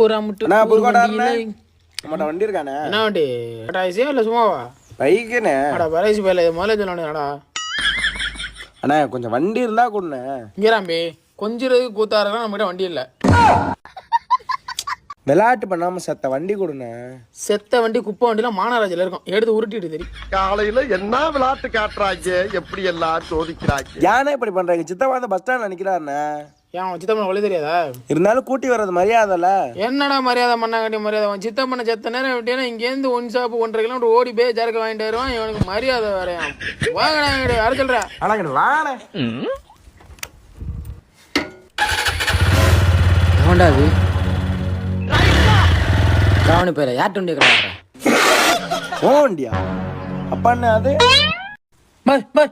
ஒரு அமுட்டு அண்ணா புதுக்கோட்டை வண்டியில. நம்மகிட்ட வண்டி இருக்கானே. என்ன வண்டி? டாடாய்ஸே இல்லை சும்மாவா? பைக்குண்ணே. அடா பரேசி போயில முதல்ல சொல்லணும்டா. அண்ணா கொஞ்சம் வண்டி இருந்தா கொடுண்ணே. இங்கேராம்பி கொஞ்சிறதுக்கு கூத்தாடுறதுலாம் நம்மகிட்ட வண்டி இல்லை. விளையாட்டு பண்ணாம செத்த வண்டி கொடுண்ணே. செத்த வண்டி குப்பை வண்டிலாம் மாநகராட்சியில் இருக்கும், எடுத்து உருட்டிட்டு தெரியும். காலையில என்ன விளையாட்டு காட்டுறாங்க, எப்படி எல்லாம் சோதிக்கிறாங்க. ஏன்னா இப்படி பண்றாங்க? சித்தப்பா அந்த பஸ் ஸ்டாண்ட்ல நிக்கிறாருண்ணே. ஏன் அவன் சித்தப்பனை வழி தெரியாதா? இருந்தாலும் கூட்டி வர்றது மரியாதைல. என்னடா மரியாதை மண்ணாங்கட்டி மரியாதை? அவன் சித்தப்பனை செத்த நேரம் விட்டேன்னா இங்கேருந்து 1 ஷாப்பு 1.5 கிலோமீட்டர் ஓடி போய் சரக்கு வாங்கிட்டு வருவான். இவனுக்கு மரியாதை வேறையா? வாங்கடா யார சொல்ற? ஆனா வாணே அவன்டா அது கவனி பேர யார்ட்டு வண்டி கிடையாது. ஓ வண்டியா? அப்பா என்ன அது? பை